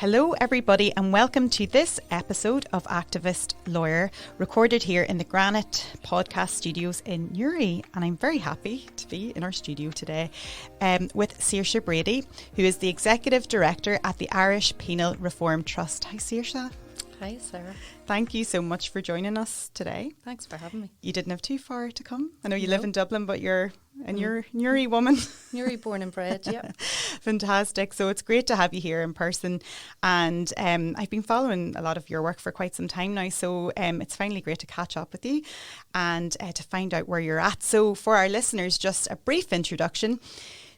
Hello everybody and welcome to this episode of Activist Lawyer, recorded here in the Granite podcast studios in Newry. And I'm very happy to be in our studio today with Saoirse Brady, who is the Executive Director at the Irish Penal Reform Trust. Hi Saoirse. Hi Sarah. Thank you so much for joining us today. Thanks for having me. You didn't have too far to come. I know you live in Dublin, but you're a Newry woman. Newry born and bred, yeah. Fantastic. So it's great to have you here in person. And I've been following a lot of your work for quite some time now. So it's finally great to catch up with you and to find out where you're at. So for our listeners, just a brief introduction.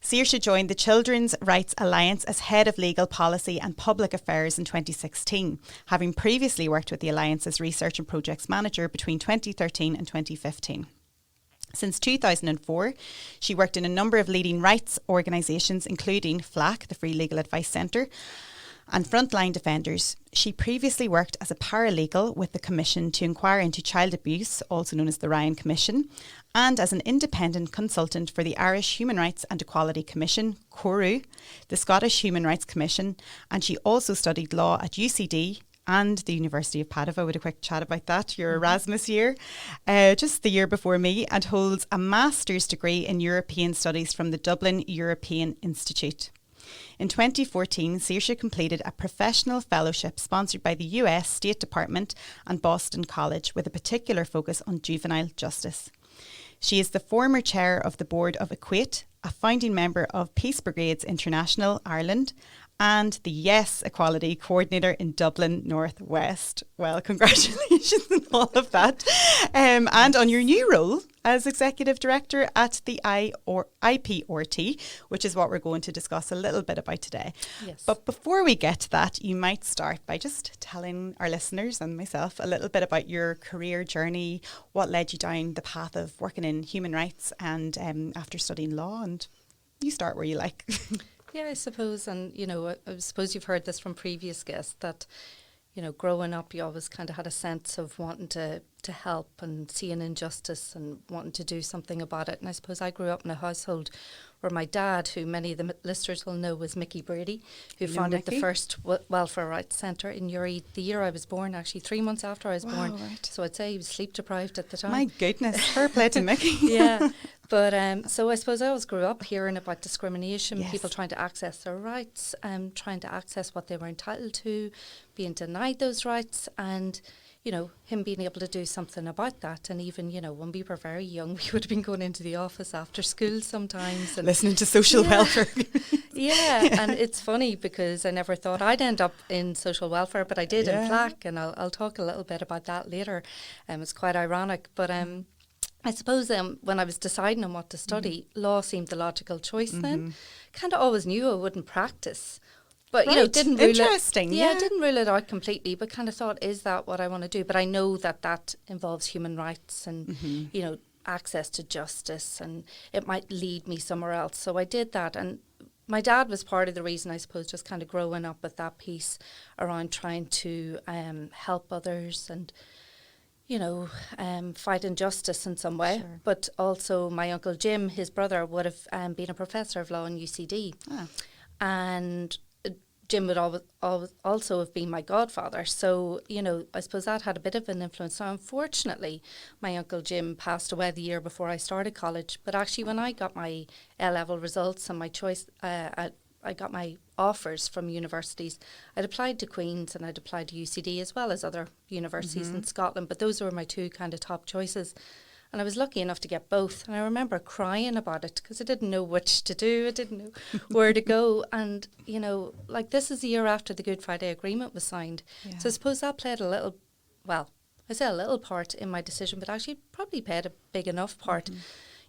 Saoirse joined the Children's Rights Alliance as Head of Legal Policy and Public Affairs in 2016, having previously worked with the Alliance as Research and Projects Manager between 2013 and 2015. Since 2004, she worked in a number of leading rights organisations, including FLAC, the Free Legal Advice Centre, and Frontline Defenders. She previously worked as a paralegal with the Commission to Inquire into Child Abuse, also known as the Ryan Commission, and as an independent consultant for the Irish Human Rights and Equality Commission, CORU, the Scottish Human Rights Commission, and she also studied law at UCD and the University of Padova. With a quick chat about that, your Erasmus year, just the year before me, and holds a master's degree in European Studies from the Dublin European Institute. In 2014, Saoirse completed a professional fellowship sponsored by the US State Department and Boston College with a particular focus on juvenile justice. She is the former chair of the board of Equate, a founding member of Peace Brigades International Ireland, and the Yes Equality Coordinator in Dublin Northwest. Well, congratulations on all of that. And on your new role as Executive Director at the IPRT, which is what we're going to discuss a little bit about today. Yes. But before we get to that, you might start by just telling our listeners and myself a little bit about your career journey, what led you down the path of working in human rights and after studying law, and you start where you like. Yeah, I suppose, and I suppose you've heard this from previous guests that, growing up you always kind of had a sense of wanting to help and seeing injustice and wanting to do something about it. And I suppose I grew up in a household where my dad, who many of the listeners will know, was Mickey Brady, who founded the first welfare rights centre in Newry the year I was born, actually 3 months after I was born. Right. So I'd say he was sleep deprived at the time. My goodness, fair play to Mickey. Yeah. But so I suppose I always grew up hearing about discrimination, people trying to access their rights, trying to access what they were entitled to, being denied those rights, and him being able to do something about that. And even, when we were very young, we would have been going into the office after school sometimes. And listening to social welfare. And it's funny because I never thought I'd end up in social welfare, but I did in FLAC, and I'll talk a little bit about that later. It's quite ironic. But I suppose when I was deciding on what to study, law seemed the logical choice then. Kind of always knew I wouldn't practice. But, didn't rule interesting. Didn't rule it out completely, but kind of thought, is that what I want to do? But I know that involves human rights and, access to justice, and it might lead me somewhere else. So I did that. And my dad was part of the reason, I suppose, just kind of growing up with that piece around trying to help others and, fight injustice in some way. Sure. But also my Uncle Jim, his brother, would have been a professor of law in UCD. And Jim would also have been my godfather. So, I suppose that had a bit of an influence. So unfortunately, my Uncle Jim passed away the year before I started college. But actually, when I got my A-level results and my choice, I got my offers from universities. I'd applied to Queen's and I'd applied to UCD as well as other universities in Scotland. But those were my two kind of top choices. And I was lucky enough to get both. And I remember crying about it because I didn't know which to do. I didn't know where to go. And, this is the year after the Good Friday Agreement was signed. Yeah. So I suppose that played a little part in my decision, but actually probably played a big enough part.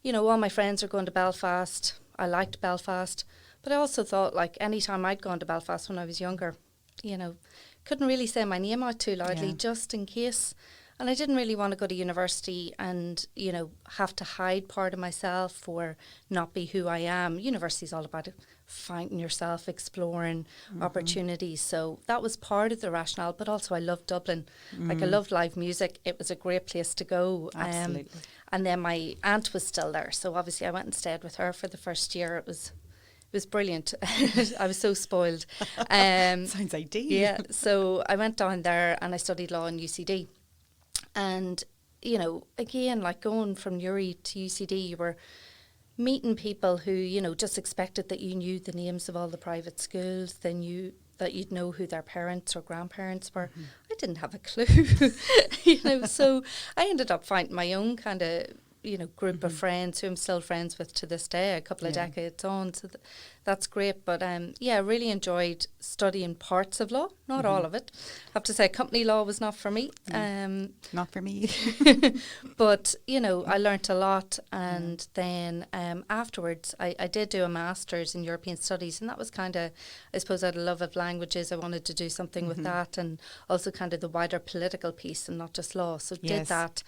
All my friends are going to Belfast. I liked Belfast. But I also thought, any time I'd gone to Belfast when I was younger, couldn't really say my name out too loudly just in case. And I didn't really want to go to university and, have to hide part of myself or not be who I am. University's all about finding yourself, exploring opportunities. So that was part of the rationale. But also I loved Dublin. I loved live music. It was a great place to go. Absolutely. And then my aunt was still there. So obviously I went and stayed with her for the first year. It was brilliant. I was so spoiled. Sounds ideal. Yeah, so I went down there and I studied law in UCD. And, you know, again, like going from Uri to UCD, you were meeting people who, you know, just expected that you knew the names of all the private schools, then that you'd know who their parents or grandparents were. Mm-hmm. I didn't have a clue, you know, so I ended up finding my own kind of, you know, group of friends who I'm still friends with to this day, a couple of decades on. So that's great. But I really enjoyed studying parts of law, not all of it. I have to say, company law was not for me. Not for me. But, you know, I learnt a lot. And then afterwards, I did do a master's in European studies. And that was kind of, I suppose, I had a love of languages. I wanted to do something with that, and also kind of the wider political piece and not just law. So did that.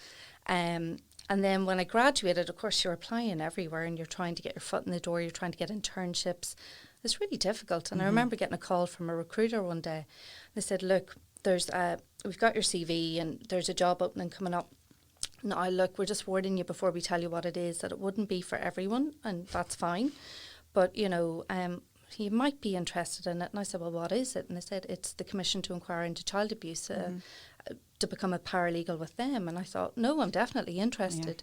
And then when I graduated, of course, you're applying everywhere and you're trying to get your foot in the door. You're trying to get internships. It's really difficult. And I remember getting a call from a recruiter one day. They said, look, we've got your CV and there's a job opening coming up. Now, look, we're just warning you before we tell you what it is, that it wouldn't be for everyone, and that's fine. But, you know, you might be interested in it. And I said, well, what is it? And they said, it's the Commission to Inquire into Child Abuse. To become a paralegal with them. And I thought, no, I'm definitely interested.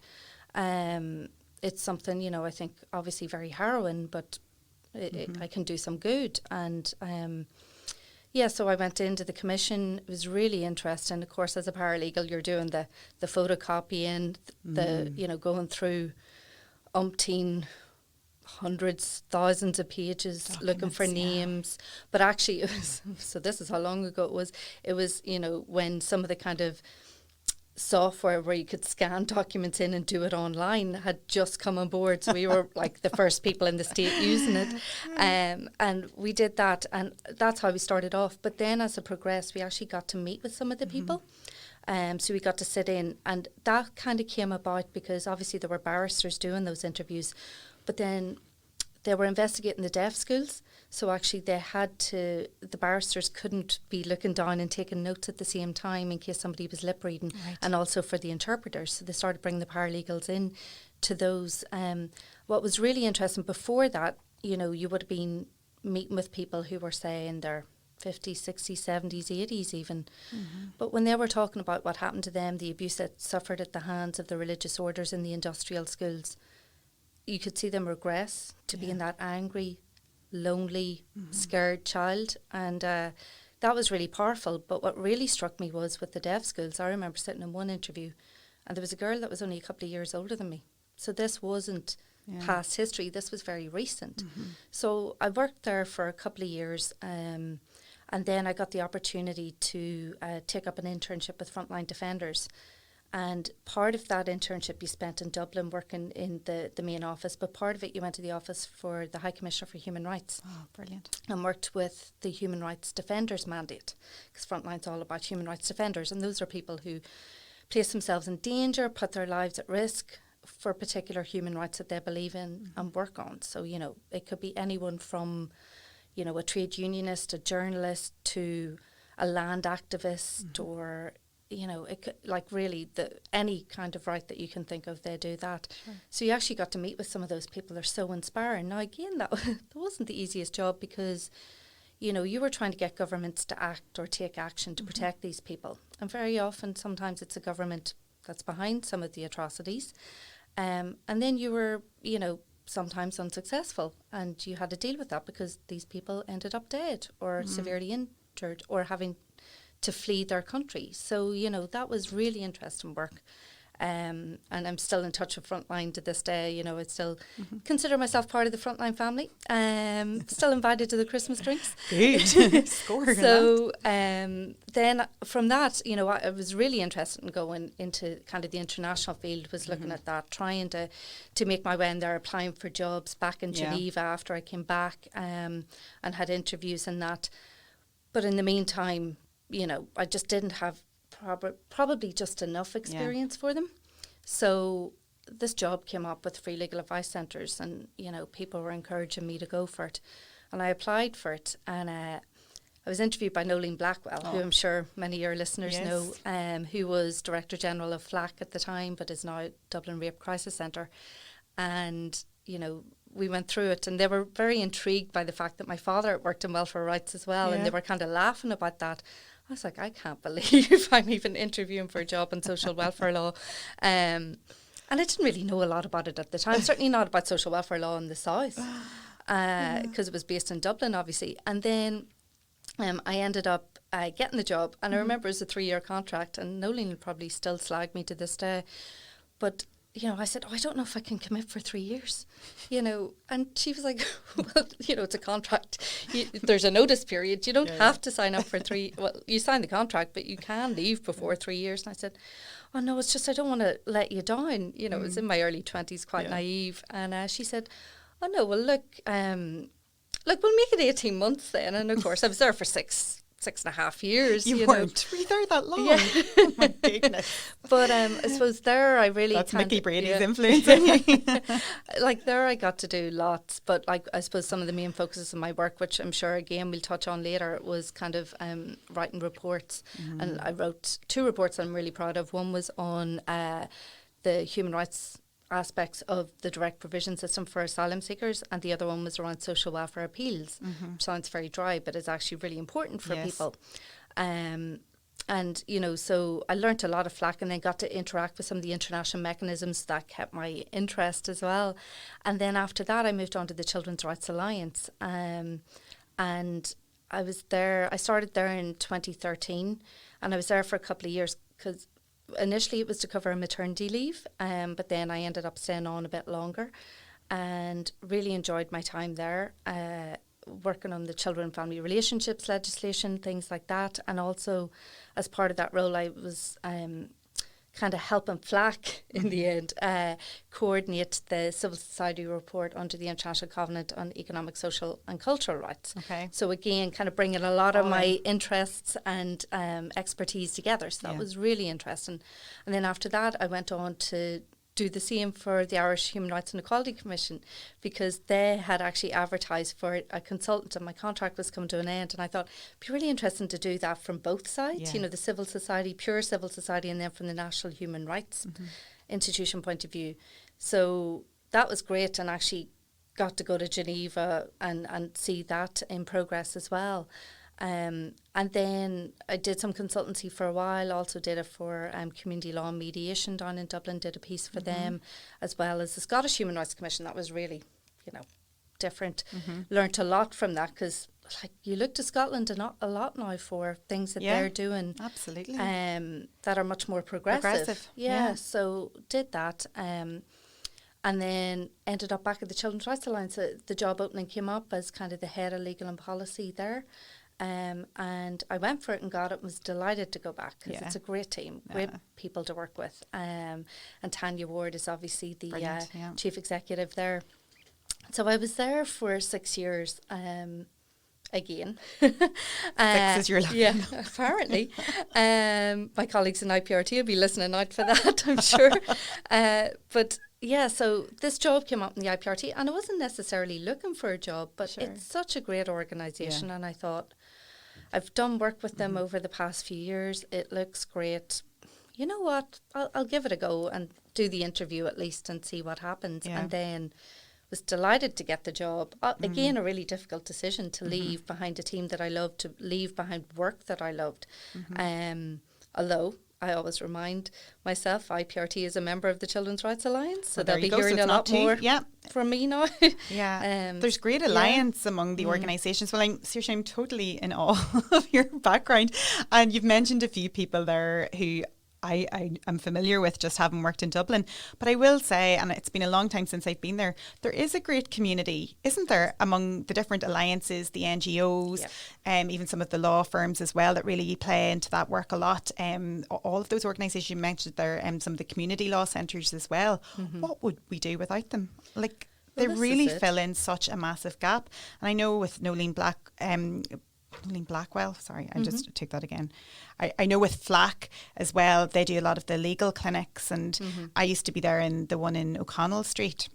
It's something, you know, I think obviously very harrowing, but I can do some good. And so I went into the commission. It was really interesting. Of course, as a paralegal, you're doing the photocopying, the you know, going through umpteen hundreds, thousands of pages, documents, looking for names. But actually, it was, so this is how long ago it was. It was, you know, when some of the kind of software where you could scan documents in and do it online had just come on board. So we were like the first people in the state using it. And we did that, and that's how we started off. But then as it progressed, we actually got to meet with some of the people. So we got to sit in, and that kind of came about because obviously there were barristers doing those interviews. But then they were investigating the deaf schools. So actually the barristers couldn't be looking down and taking notes at the same time in case somebody was lip reading, and also for the interpreters. So they started bringing the paralegals in to those. What was really interesting before that, you know, you would have been meeting with people who were, say, in their 50s, 60s, 70s, 80s even. But when they were talking about what happened to them, the abuse that suffered at the hands of the religious orders in the industrial schools, you could see them regress to being that angry, lonely, scared child. And that was really powerful. But what really struck me was with the deaf schools, I remember sitting in one interview and there was a girl that was only a couple of years older than me. So this wasn't past history, this was very recent. So I worked there for a couple of years, and then I got the opportunity to take up an internship with Frontline Defenders. And part of that internship you spent in Dublin working in the main office, but part of it you went to the office for the High Commissioner for Human Rights. Oh, brilliant. And worked with the Human Rights Defenders mandate, because Frontline's all about human rights defenders, and those are people who place themselves in danger, put their lives at risk for particular human rights that they believe in and work on. So, you know, it could be anyone from, you know, a trade unionist, a journalist, to a land activist, or, you know, it could, like really any kind of right that you can think of, they do that. So you actually got to meet with some of those people. They're so inspiring. Now, again, that wasn't the easiest job, because, you know, you were trying to get governments to act or take action to protect these people. And very often, sometimes it's a government that's behind some of the atrocities. And then you were, you know, sometimes unsuccessful, and you had to deal with that because these people ended up dead or severely injured or having to flee their country. So, you know, that was really interesting work. And I'm still in touch with Frontline to this day. You know, I still consider myself part of the Frontline family. Still invited to the Christmas drinks. Good. Scoring. So then from that, you know, I was really interested in going into kind of the international field, was looking at that, trying to make my way in there, applying for jobs back in Geneva after I came back, and had interviews and that. But in the meantime, you know, I just didn't have probably just enough experience for them. So this job came up with free legal advice centres, and, you know, people were encouraging me to go for it. And I applied for it, and I was interviewed by Nolene Blackwell, who I'm sure many of your listeners know, who was Director General of FLAC at the time, but is now Dublin Rape Crisis Centre. And, you know, we went through it, and they were very intrigued by the fact that my father worked in welfare rights as well, and they were kind of laughing about that. I was like, I can't believe I'm even interviewing for a job in social welfare law. And I didn't really know a lot about it at the time, certainly not about social welfare law in the South, because it was based in Dublin, obviously. And then I ended up getting the job, and I remember it was a 3-year contract, and Nolene will probably still slag me to this day. But you know, I said, I don't know if I can commit for 3 years, you know. And she was like, well, you know, it's a contract. There's a notice period. You don't have to sign up for 3. Well, you sign the contract, but you can leave before 3 years. And I said, oh, no, it's just I don't want to let you down. You know, it was in my early 20s, quite naive. And she said, oh, no, well, look, we'll make it 18 months then. And, of course, I was there for 6.5 years. You weren't. Were you there that long? Yeah. Oh my goodness. But I suppose there I really... That's Mickey Brady's influence on you. Like there I got to do lots, but like I suppose some of the main focuses of my work, which I'm sure again we'll touch on later, was kind of writing reports. And I wrote 2 reports I'm really proud of. One was on the human rights aspects of the direct provision system for asylum seekers, and the other one was around social welfare appeals, which sounds very dry but is actually really important for people. And you know, so I learnt a lot of flack, and then got to interact with some of the international mechanisms that kept my interest as well. And then after that I moved on to the Children's Rights Alliance, and I was there, I started there in 2013, and I was there for a couple of years because initially it was to cover a maternity leave, but then I ended up staying on a bit longer and really enjoyed my time there, working on the children and family relationships legislation, things like that. And also as part of that role I was kind of helping FLAC in the end coordinate the civil society report under the International Covenant on Economic, Social and Cultural Rights. Okay. So again, kind of bringing a lot of my interests and expertise together. So that was really interesting. And then after that, I went on to do the same for the Irish Human Rights and Equality Commission, because they had actually advertised for a consultant, and my contract was coming to an end, and I thought it'd be really interesting to do that from both sides, you know, the civil society, pure civil society, and then from the National Human Rights institution point of view. So that was great, and actually got to go to Geneva and see that in progress as well. And then I did some consultancy for a while, also did it for community law and mediation down in Dublin, did a piece for them, as well as the Scottish Human Rights Commission. That was really, you know, different. Learnt a lot from that, because like you look to Scotland a lot now for things that they're doing. Absolutely. That are much more progressive. Yeah, so did that. And then ended up back at the Children's Rights Alliance. The job opening came up as kind of the head of legal and policy there. And I went for it and got it, and was delighted to go back, because it's a great team, great people to work with. And Tanya Ward is obviously the chief executive there. So I was there for 6 years. Again. 6 is your luck. Yeah, apparently. My colleagues in IPRT will be listening out for that, I'm sure. But yeah, so this job came up in the IPRT, and I wasn't necessarily looking for a job, but it's such a great organisation, and I thought, I've done work with them over the past few years. It looks great. You know what? I'll give it a go and do the interview at least and see what happens. And then was delighted to get the job. Again, a really difficult decision to leave behind a team that I loved, to leave behind work that I loved. Although I always remind myself, IPRT is a member of the Children's Rights Alliance, so they'll be hearing a lot more from me now. There's great alliance among the organisations. Well, Saoirse, I'm totally in awe of your background, and you've mentioned a few people there who I'm familiar with, just having worked in Dublin. But I will say, and it's been a long time since I've been there, there is a great community, isn't there, among the different alliances, the NGOs, even some of the law firms as well, that really play into that work a lot. All of those organisations you mentioned there, some of the community law centres as well. What would we do without them? Like, they really fill in such a massive gap. And I know with Nolene Blackwell, sorry, I just took that again. I know with FLAC as well, they do a lot of the legal clinics, and I used to be there in the one in O'Connell Street.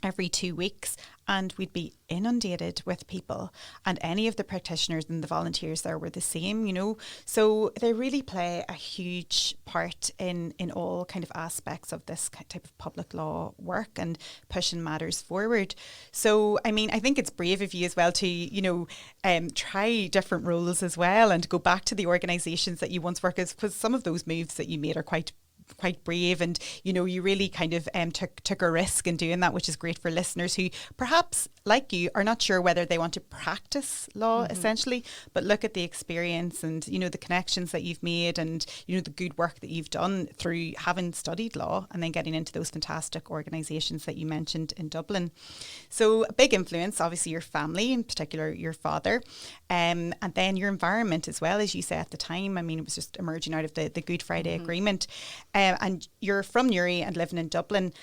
every 2 weeks, and we'd be inundated with people, and any of the practitioners and the volunteers there were the same, so they really play a huge part in all kind of aspects of this type of public law work and pushing matters forward. So I mean, I think it's brave of you as well to try different roles as well and go back to the organisations that you once worked with, because some of those moves that you made are quite brave, and you really kind of took a risk in doing that, which is great for listeners who perhaps like you are not sure whether they want to practice law essentially, but look at the experience and the connections that you've made, and the good work that you've done through having studied law and then getting into those fantastic organisations that you mentioned in Dublin. So a big influence, obviously your family, in particular your father, and then your environment as well, as you say at the time. I mean, it was just emerging out of the Good Friday Agreement. And you're from Newry and living in Dublin.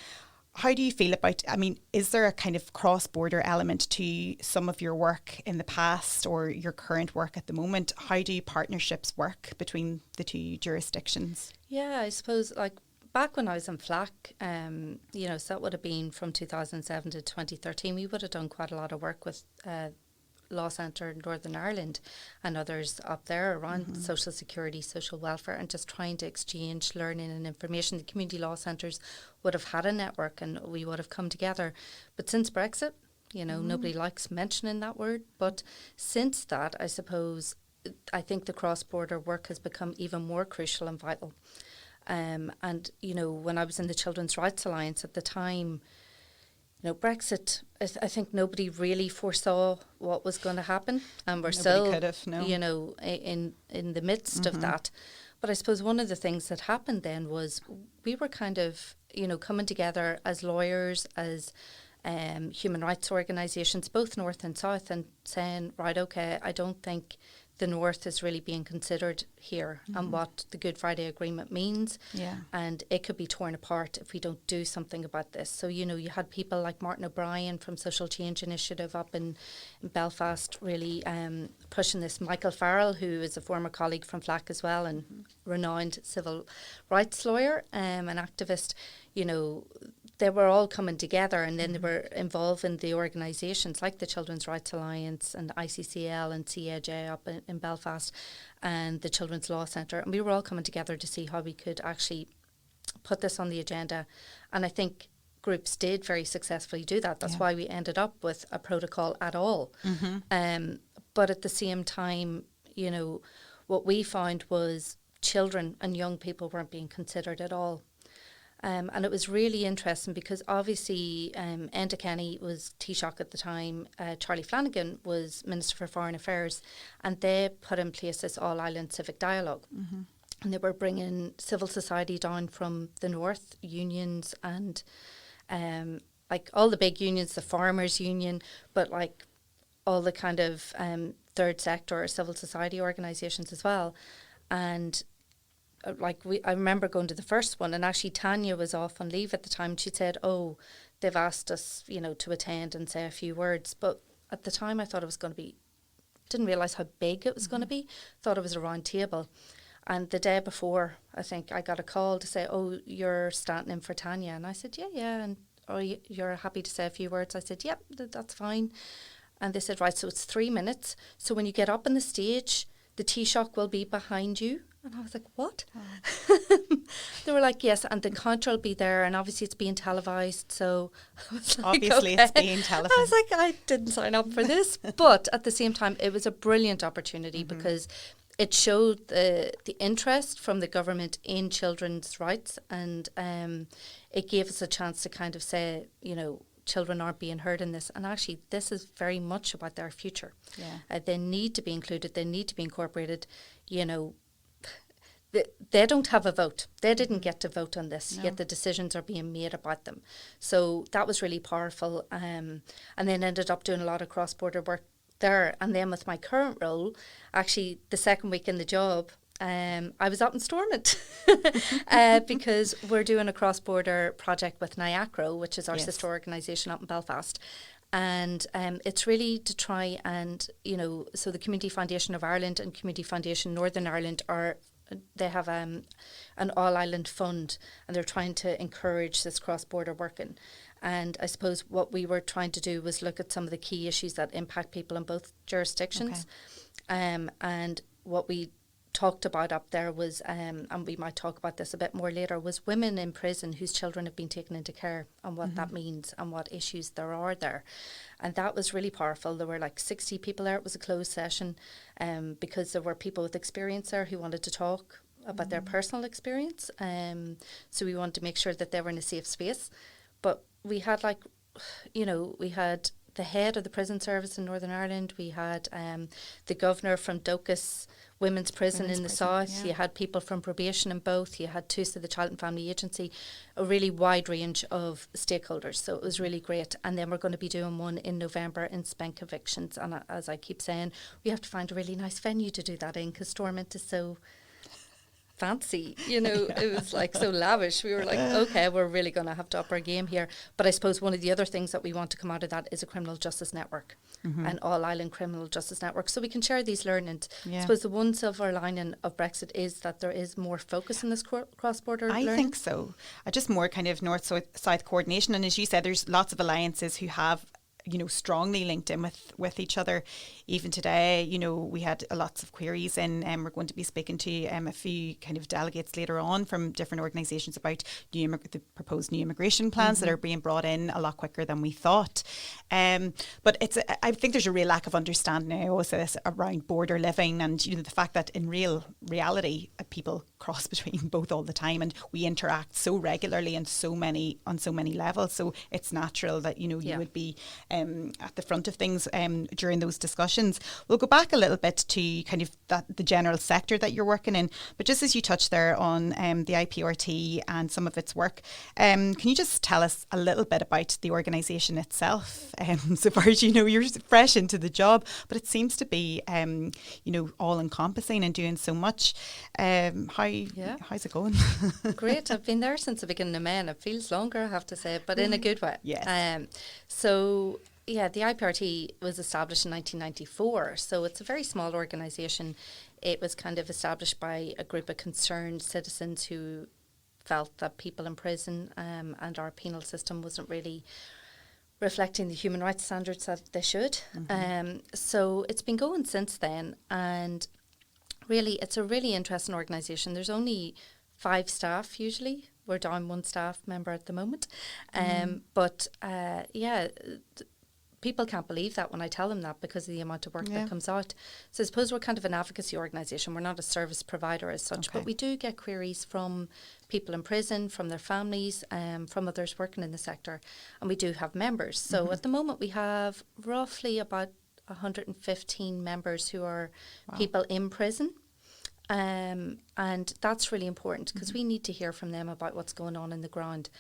How do you feel about, I mean, is there a kind of cross-border element to some of your work in the past or your current work at the moment? How do partnerships work between the two jurisdictions? Yeah, I suppose like back when I was in FLAC, so that would have been from 2007 to 2013, we would have done quite a lot of work with Law Centre in Northern Ireland and others up there around social security, social welfare, and just trying to exchange learning and information. The community law centres would have had a network and we would have come together. But since Brexit, nobody likes mentioning that word, but since that, I suppose, I think the cross-border work has become even more crucial and vital. And, when I was in the Children's Rights Alliance at the time, Brexit, I think nobody really foresaw what was going to happen, and we're still, in the midst of that. But I suppose one of the things that happened then was we were kind of, coming together as lawyers, as human rights organisations, both North and South, and saying, right, okay, I don't think the North is really being considered here and what the Good Friday Agreement means. Yeah. And it could be torn apart if we don't do something about this. So, you had people like Martin O'Brien from Social Change Initiative up in Belfast really pushing this. Michael Farrell, who is a former colleague from FLAC as well and renowned civil rights lawyer and activist, they were all coming together, and then they were involved in the organisations like the Children's Rights Alliance and ICCL and CAJ up in Belfast and the Children's Law Centre, and we were all coming together to see how we could actually put this on the agenda. And I think groups did very successfully do that. That's why we ended up with a protocol at all. But at the same time, what we found was children and young people weren't being considered at all. And it was really interesting because obviously Enda Kenny was Taoiseach at the time, Charlie Flanagan was Minister for Foreign Affairs, and they put in place this all-island civic dialogue. And they were bringing civil society down from the north, unions and like all the big unions, the Farmers Union, but like all the kind of third sector or civil society organisations as well. And I remember going to the first one, and actually Tanya was off on leave at the time. She said, "Oh, they've asked us, to attend and say a few words." But at the time, I thought it was going to be. Didn't realise how big it was going to be. Thought it was a round table, and the day before, I think I got a call to say, "Oh, you're standing in for Tanya," and I said, "Yeah," and you're happy to say a few words. I said, "Yep, that's fine." And they said, "Right, so it's 3 minutes. So when you get up on the stage, the Taoiseach will be behind you." And I was like, what? Oh. They were like, yes, and the counter will be there, and obviously it's being televised. So I was like, obviously okay. It's being televised. I was like, I didn't sign up for this. But at the same time, it was a brilliant opportunity because it showed the interest from the government in children's rights, and it gave us a chance to kind of say, children aren't being heard in this, and actually this is very much about their future. They need to be included, they need to be incorporated. They don't have a vote. They didn't get to vote on this, yet the decisions are being made about them. So that was really powerful, and then ended up doing a lot of cross-border work there. And then with my current role, actually the second week in the job, I was up in Stormont because we're doing a cross-border project with NIACRO, which is our sister organisation up in Belfast. And it's really to try and, so the Community Foundation of Ireland and Community Foundation Northern Ireland they have an all-island fund, and they're trying to encourage this cross-border working. And I suppose what we were trying to do was look at some of the key issues that impact people in both jurisdictions. And what we talked about up there was, and we might talk about this a bit more later, was women in prison whose children have been taken into care and what that means and what issues there are there. And that was really powerful. There were like 60 people there. It was a closed session because there were people with experience there who wanted to talk about their personal experience. So we wanted to make sure that they were in a safe space. But we had we had the head of the prison service in Northern Ireland. We had the governor from Docus Women's Prison in the south. You had people from Probation in both. You had TUSA, the Child and Family Agency, a really wide range of stakeholders. So it was really great. And then we're going to be doing one in November in spent convictions. And as I keep saying, we have to find a really nice venue to do that in, because Stormont is so fancy, it was like so lavish. We were like, okay, we're really going to have to up our game here. But I suppose one of the other things that we want to come out of that is a criminal justice network, an all-island criminal justice network, so we can share these learnings. I suppose the one silver lining of Brexit is that there is more focus in this cross-border learning. I think so. Just more kind of north-south coordination. And as you said, there's lots of alliances who have strongly linked in with each other. Even today, we had lots of queries, and we're going to be speaking to a few kind of delegates later on from different organisations about the proposed new immigration plans that are being brought in a lot quicker than we thought. But I think there's a real lack of understanding. I always say this around border living, and the fact that in reality people cross between both all the time, and we interact so regularly and on so many levels. So it's natural that you would be at the front of things during those discussions. We'll go back a little bit to kind of the general sector that you're working in, but just as you touched there on the IPRT and some of its work, can you just tell us a little bit about the organisation itself? So far as you're fresh into the job, but it seems to be all encompassing and doing so much. How's it going? Great. I've been there since the beginning of May, and it feels longer, I have to say, but in a good way. Yes. The IPRT was established in 1994, so it's a very small organisation. It was kind of established by a group of concerned citizens who felt that people in prison and our penal system wasn't really reflecting the human rights standards that they should. So it's been going since then, and really it's a really interesting organisation. There's only 5 staff usually. We're down 1 staff member at the moment. People can't believe that when I tell them that, because of the amount of work that comes out. So I suppose we're kind of an advocacy organisation. We're not a service provider as such, but we do get queries from people in prison, from their families, from others working in the sector, and we do have members. So at the moment we have roughly about 115 members who are people in prison. And that's really important, because we need to hear from them about what's going on in the ground,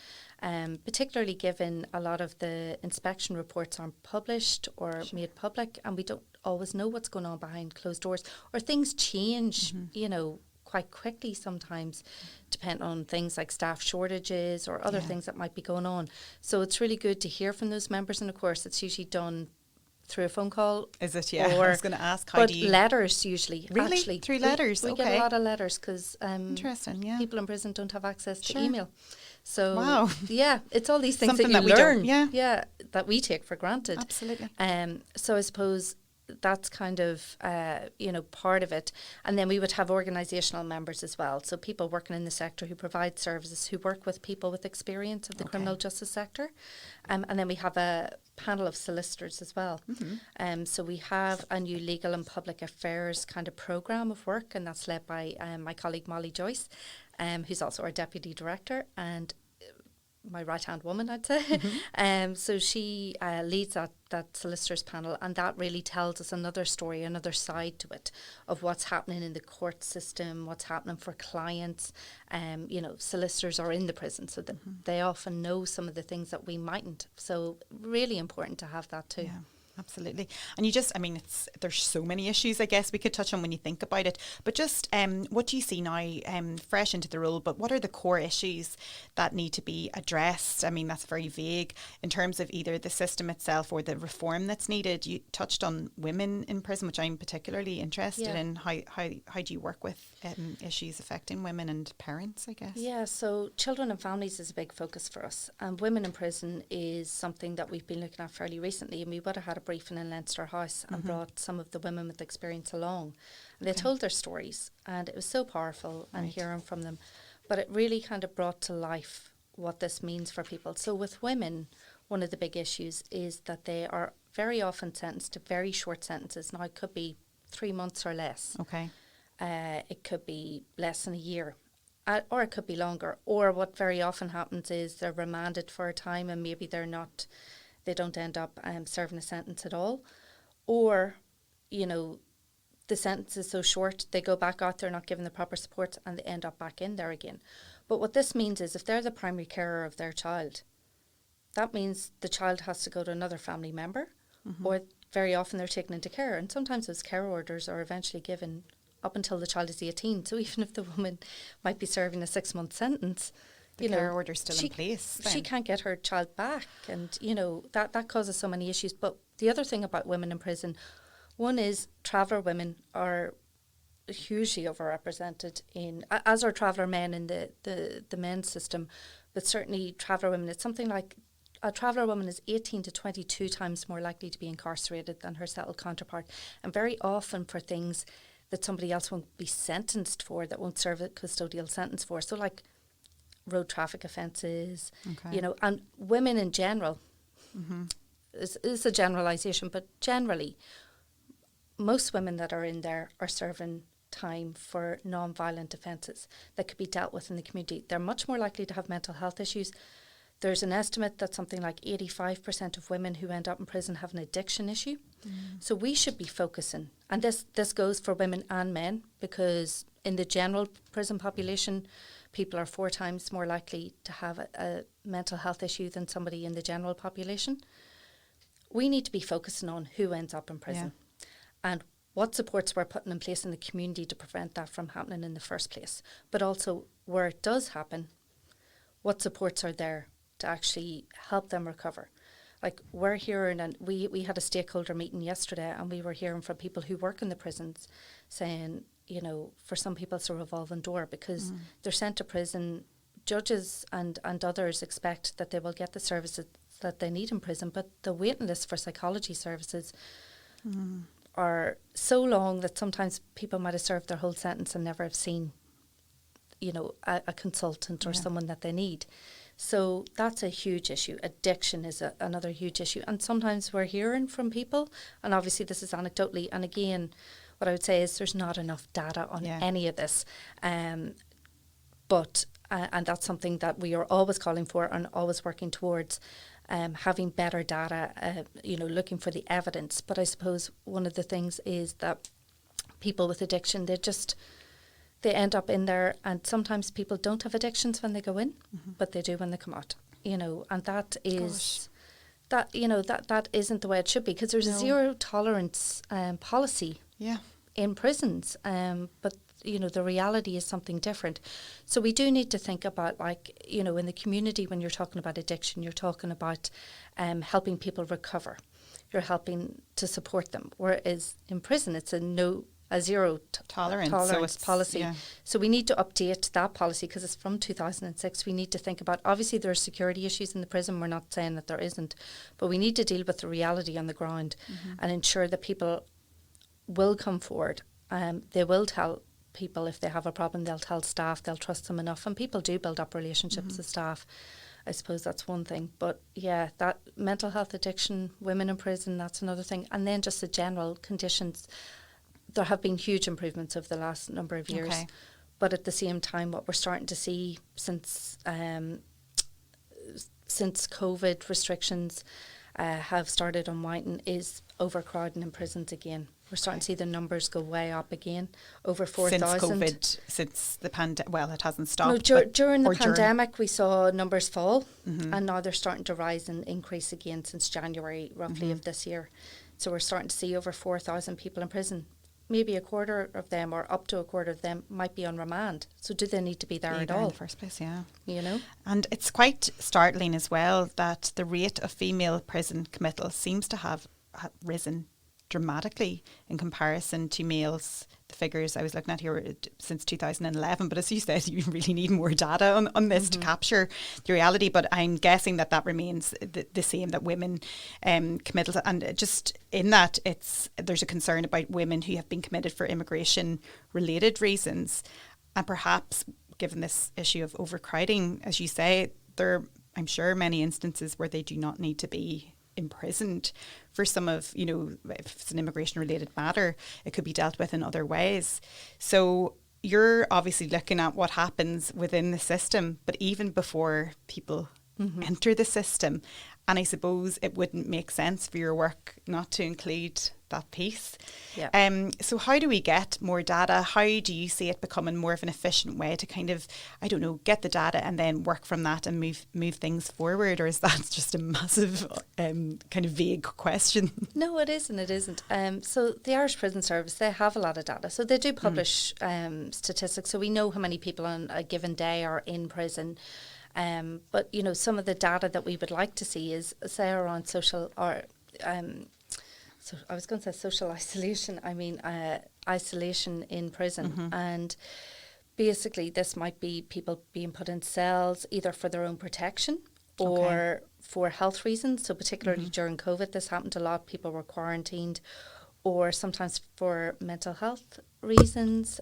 particularly given a lot of the inspection reports aren't published or made public, and we don't always know what's going on behind closed doors, or things change, quite quickly sometimes, depending on things like staff shortages or other things that might be going on. So it's really good to hear from those members, and of course it's usually done through a phone call. Is it? Yeah, I was going to ask, how do you... letters usually. Really? Actually. Through letters? We get a lot of letters, because interesting, yeah, people in prison don't have access to email. So, wow. Yeah, it's all these things Something that you that we learn. don't, that we take for granted. Absolutely. So I suppose that's kind of, part of it. And then we would have organisational members as well. So people working in the sector who provide services, who work with people with experience of the criminal justice sector. And then we have a panel of solicitors as well. So we have a new legal and public affairs kind of programme of work, and that's led by my colleague Molly Joyce, who's also our deputy director, and my right-hand woman, I'd say. So she leads that solicitors panel, and that really tells us another story, another side to it, of what's happening in the court system, what's happening for clients. Solicitors are in the prison, so that they often know some of the things that we mightn't. So really important to have that too. Absolutely. And there's so many issues, I guess, we could touch on when you think about it. But just what do you see now, fresh into the role, but what are the core issues that need to be addressed? I mean, that's very vague in terms of either the system itself or the reform that's needed. You touched on women in prison, which I'm particularly interested in. How do you work with issues affecting women and parents, I guess? Yeah, so children and families is a big focus for us. And women in prison is something that we've been looking at fairly recently, and we would have had a briefing in Leinster House and brought some of the women with experience along. And they told their stories, and it was so powerful and hearing from them. But it really kind of brought to life what this means for people. So with women, one of the big issues is that they are very often sentenced to very short sentences. Now, it could be 3 months or less. Okay. It could be less than a year. Or it could be longer. Or what very often happens is they're remanded for a time and maybe they don't end up serving a sentence at all. Or, the sentence is so short, they go back out, they're not given the proper support, and they end up back in there again. But what this means is if they're the primary carer of their child, that means the child has to go to another family member, or very often they're taken into care. And sometimes those care orders are eventually given up until the child is 18. So even if the woman might be serving a 6-month sentence, the care order's still in place. She can't get her child back, and that causes so many issues. But the other thing about women in prison, one is traveller women are hugely overrepresented as are traveller men in the men's system, but certainly traveller women. It's something like a traveller woman is 18 to 22 times more likely to be incarcerated than her settled counterpart, and very often for things that somebody else won't be sentenced for, that won't serve a custodial sentence for. So like road traffic offences, and women in general, is a generalisation, but generally, most women that are in there are serving time for non-violent offences that could be dealt with in the community. They're much more likely to have mental health issues. There's an estimate that something like 85% of women who end up in prison have an addiction issue. So we should be focusing, and this goes for women and men, because in the general prison population, people are 4 times more likely to have a mental health issue than somebody in the general population. We need to be focusing on who ends up in prison and what supports we're putting in place in the community to prevent that from happening in the first place. But also, where it does happen, what supports are there to actually help them recover. Like we're hearing, and we had a stakeholder meeting yesterday, and we were hearing from people who work in the prisons saying, for some people it's a revolving door, because they're sent to prison. Judges and others expect that they will get the services that they need in prison, but the waiting list for psychology services are so long that sometimes people might have served their whole sentence and never have seen, a consultant or someone that they need. So that's a huge issue. Addiction is another huge issue. And sometimes we're hearing from people, and obviously this is anecdotally, and again, what I would say is there's not enough data on any of this. But that's something that we are always calling for and always working towards, having better data, looking for the evidence. But I suppose one of the things is that people with addiction, they end up in there, and sometimes people don't have addictions when they go in, but they do when they come out, and that is, that isn't the way it should be, because there's a zero tolerance policy in prisons, but the reality is something different. So we do need to think about, in the community, when you're talking about addiction, you're talking about helping people recover. You're helping to support them, whereas in prison it's a zero tolerance policy. Yeah. So we need to update that policy, because it's from 2006. We need to think about, obviously there are security issues in the prison, we're not saying that there isn't, but we need to deal with the reality on the ground and ensure that people will come forward. They will tell people if they have a problem, they'll tell staff, they'll trust them enough, and people do build up relationships with staff. I suppose that's one thing. But that mental health, addiction, women in prison, that's another thing. And then just the general conditions. There have been huge improvements over the last number of years, but at the same time, what we're starting to see since COVID restrictions have started unwinding is overcrowding in prisons again. We're starting to see the numbers go way up again, over 4,000. Since COVID, since the pandemic, well, it hasn't stopped. No, during the pandemic, we saw numbers fall, and now they're starting to rise and increase again since January, roughly, of this year. So we're starting to see over 4,000 people in prison. Maybe a quarter of them, or up to a quarter of them, might be on remand. So do they need to be there at all? In the first place, yeah. You know? And it's quite startling as well that the rate of female prison committal seems to have risen dramatically in comparison to males. The figures I was looking at here were since 2011, but as you said, you really need more data on this to capture the reality. But I'm guessing that remains the same, that women committed, and just in that there's a concern about women who have been committed for immigration related reasons, and perhaps given this issue of overcrowding, as you say, there are, I'm sure, many instances where they do not need to be imprisoned for some of, you know, if it's an immigration related matter, it could be dealt with in other ways. So you're obviously looking at what happens within the system, but even before people enter the system. And I suppose it wouldn't make sense for your work not to include that piece. Yeah. So how do we get more data? How do you see it becoming more of an efficient way to kind of, I don't know, get the data and then work from that and move things forward? Or is that just a massive kind of vague question? No, it isn't. It isn't. So the Irish Prison Service, they have a lot of data. So they do publish statistics. So we know how many people on a given day are in prison. But, you know, some of the data that we would like to see is, say, around social, or so I was going to say social isolation. I mean, isolation in prison. And basically this might be people being put in cells either for their own protection or for health reasons. So particularly during COVID, this happened a lot. People were quarantined, or sometimes for mental health reasons,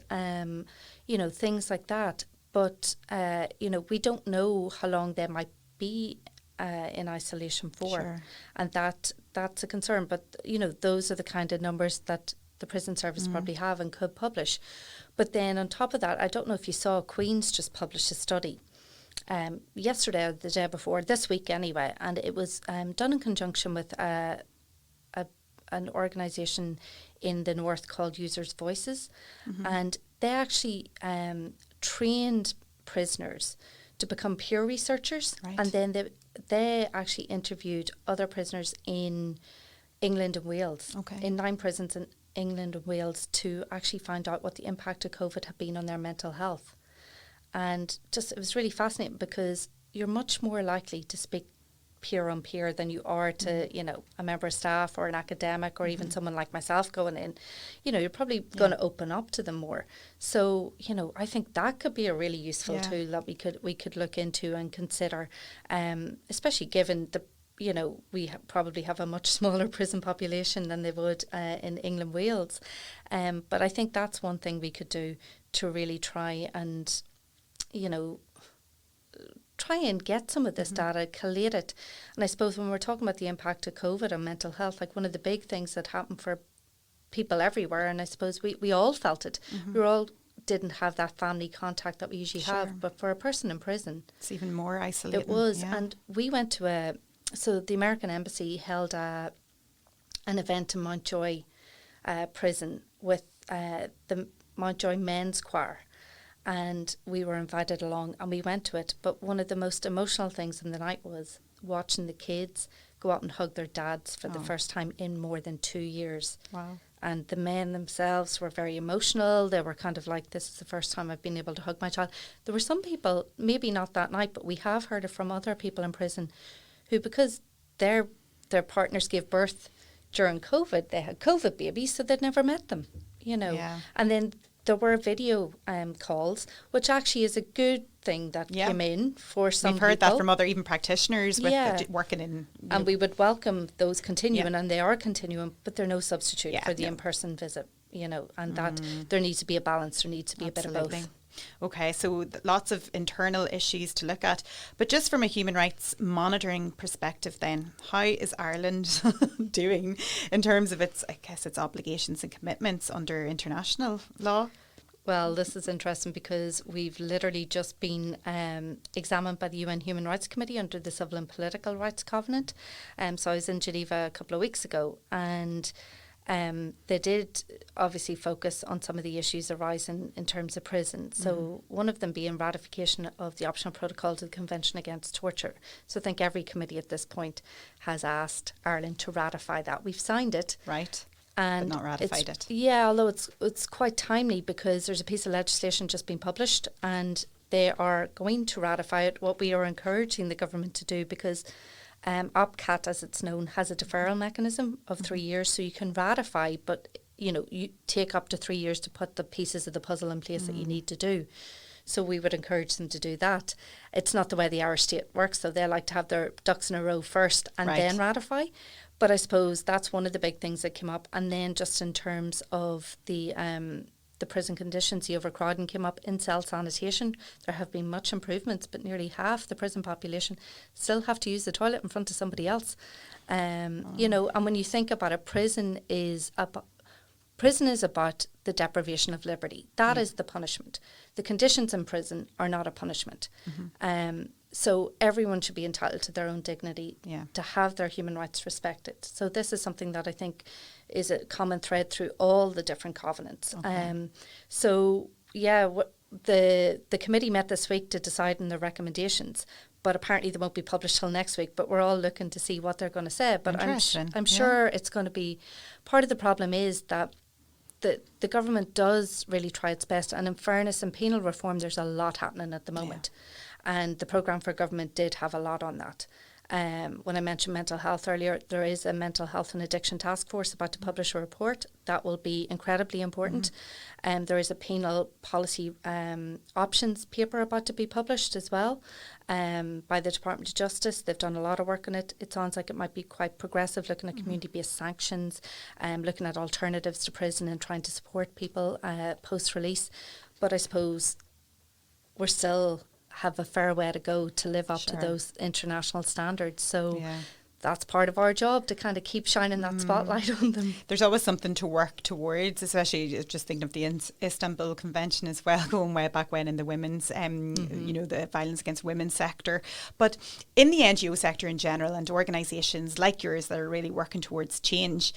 you know, things like that. But, you know, we don't know how long they might be in isolation for. Sure. And that's a concern. But, you know, those are the kind of numbers that the prison service probably have and could publish. But then on top of that, I don't know if you saw, Queen's just published a study yesterday or the day before, this week anyway, and it was done in conjunction with an organisation in the north called Users' Voices. And they actually trained prisoners to become peer researchers, and then they actually interviewed other prisoners in England and Wales, in 9 prisons in England and Wales, to actually find out what the impact of COVID had been on their mental health. And just, it was really fascinating, because you're much more likely to speak peer on peer than you are to, you know, a member of staff or an academic or even someone like myself going in. You know, you're probably going to open up to them more. So, you know, I think that could be a really useful tool that we could look into and consider, especially given the, you know, we probably have a much smaller prison population than they would in England, Wales. But I think that's one thing we could do to really try and, you know, try and get some of this data, collate it. And I suppose when we're talking about the impact of COVID on mental health, like one of the big things that happened for people everywhere, and I suppose we all felt it, we all didn't have that family contact that we usually have, but for a person in prison, it's even more isolating. It was. And we went to so the American Embassy held an event in Mountjoy prison with the Mountjoy Men's Choir. And we were invited along and we went to it. But one of the most emotional things in the night was watching the kids go out and hug their dads for the first time in more than 2 years. Wow. And the men themselves were very emotional. They were kind of like, this is the first time I've been able to hug my child. There were some people, maybe not that night, but we have heard it from other people in prison who, because their partners gave birth during COVID, they had COVID babies, so they'd never met them, you know. Yeah. And then there were video calls, which actually is a good thing that came in for some people. We've heard that from other even practitioners with working in... And we would welcome those continuing, and they are continuing, but they're no substitute for the in-person visit, you know, and that there needs to be a balance, there needs to be a bit of both. Okay, so lots of internal issues to look at. But just from a human rights monitoring perspective then, how is Ireland doing in terms of its obligations and commitments under international law? Well, this is interesting because we've literally just been examined by the UN Human Rights Committee under the Civil and Political Rights Covenant. So I was in Geneva a couple of weeks ago, and They did obviously focus on some of the issues arising in terms of prison. So one of them being ratification of the optional protocol to the Convention Against Torture. So I think every committee at this point has asked Ireland to ratify that. We've signed it. Right. And but not ratified it. Yeah, although it's quite timely because there's a piece of legislation just been published and they are going to ratify it, what we are encouraging the government to do, because OPCAT, as it's known, has a deferral mechanism of 3 years, so you can ratify, but you take up to 3 years to put the pieces of the puzzle in place that you need to do. So we would encourage them to do that. It's not the way the Irish state works, so they like to have their ducks in a row first and then ratify. But I suppose that's one of the big things that came up. And then just in terms of the prison conditions, the overcrowding came up in cell sanitation. There have been much improvements, but nearly half the prison population still have to use the toilet in front of somebody else. And when you think about it, prison is about the deprivation of liberty. That is the punishment. The conditions in prison are not a punishment. So everyone should be entitled to their own dignity, to have their human rights respected. So this is something that I think is a common thread through all the different covenants. The committee met this week to decide on the recommendations, but apparently they won't be published till next week. But we're all looking to see what they're going to say. But I'm sure it's going to be, part of the problem is that the government does really try its best. And in fairness, in penal reform, there's a lot happening at the moment. And the programme for government did have a lot on that. When I mentioned mental health earlier, there is a mental health and addiction task force about to publish a report. That will be incredibly important. There is a penal policy options paper about to be published as well by the Department of Justice. They've done a lot of work on it. It sounds like it might be quite progressive, looking at community-based sanctions, looking at alternatives to prison and trying to support people post-release. But I suppose we're still have a fair way to go to live up to those international standards. So that's part of our job, to kind of keep shining that spotlight on them. There's always something to work towards, especially just thinking of the Istanbul Convention as well, going way back when in the women's, the violence against women sector. But in the NGO sector in general, and organisations like yours that are really working towards change,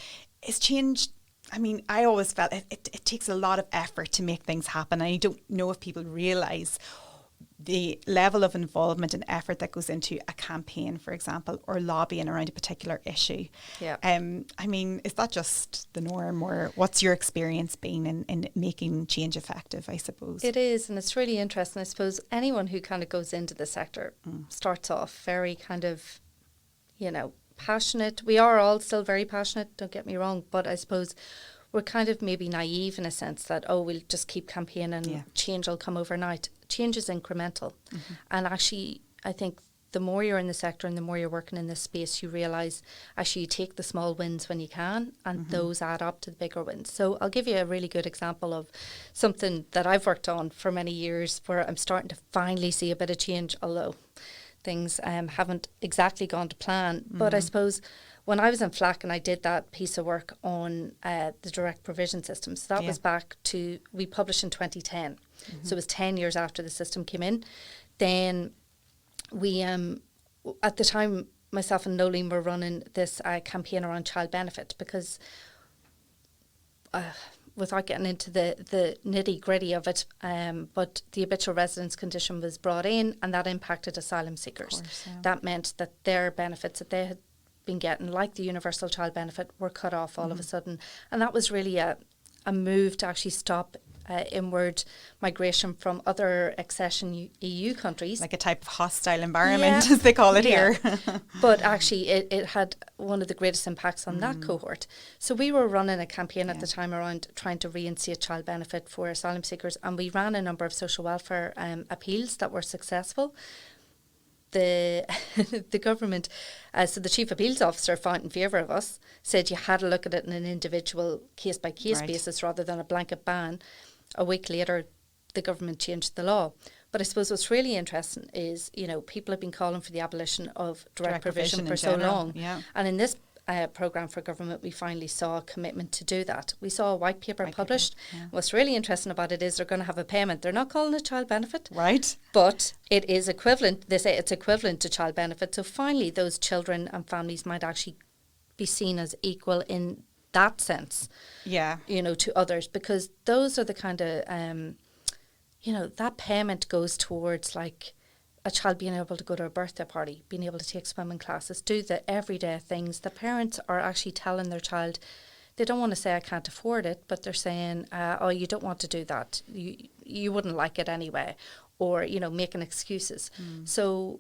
is change, I mean, I always felt it takes a lot of effort to make things happen. I don't know if people realise the level of involvement and effort that goes into a campaign, for example, or lobbying around a particular issue. I mean, is that just the norm, or what's your experience been in making change effective, I suppose? It is, and it's really interesting. I suppose anyone who kind of goes into the sector starts off very kind of, passionate. We are all still very passionate, don't get me wrong, but I suppose we're kind of maybe naive in a sense that, we'll just keep campaigning and change will come overnight. Change is incremental. And actually, I think the more you're in the sector and the more you're working in this space, you realise actually you take the small wins when you can, and those add up to the bigger wins. So I'll give you a really good example of something that I've worked on for many years, where I'm starting to finally see a bit of change, although things haven't exactly gone to plan. But I suppose when I was in FLAC and I did that piece of work on the direct provision system, so that was we published in 2010. So it was 10 years after the system came in. Then we, at the time, myself and Nolene were running this campaign around child benefit, because without getting into the nitty gritty of it, but the habitual residence condition was brought in, and that impacted asylum seekers. Course, That meant that their benefits that they had been getting, like the universal child benefit, were cut off all of a sudden. And that was really a move to actually stop inward migration from other accession EU countries. Like a type of hostile environment, as they call it here. But actually it had one of the greatest impacts on that cohort. So we were running a campaign at the time around trying to reinstate child benefit for asylum seekers, and we ran a number of social welfare appeals that were successful. The government, so the chief appeals officer found in favour of us, said you had to look at it in an individual case-by-case basis rather than a blanket ban. A week later, the government changed the law. But I suppose what's really interesting is, people have been calling for the abolition of direct provision for so long. And in this programme for government, we finally saw a commitment to do that. We saw a white paper published. What's really interesting about it is they're going to have a payment. They're not calling it child benefit. Right. But it is equivalent. They say it's equivalent to child benefit. So finally, those children and families might actually be seen as equal in that sense, to others, because those are the kind of, that payment goes towards like a child being able to go to a birthday party, being able to take swimming classes, do the everyday things. The parents are actually telling their child, they don't want to say I can't afford it, but they're saying, oh, you don't want to do that. You wouldn't like it anyway, or, making excuses. So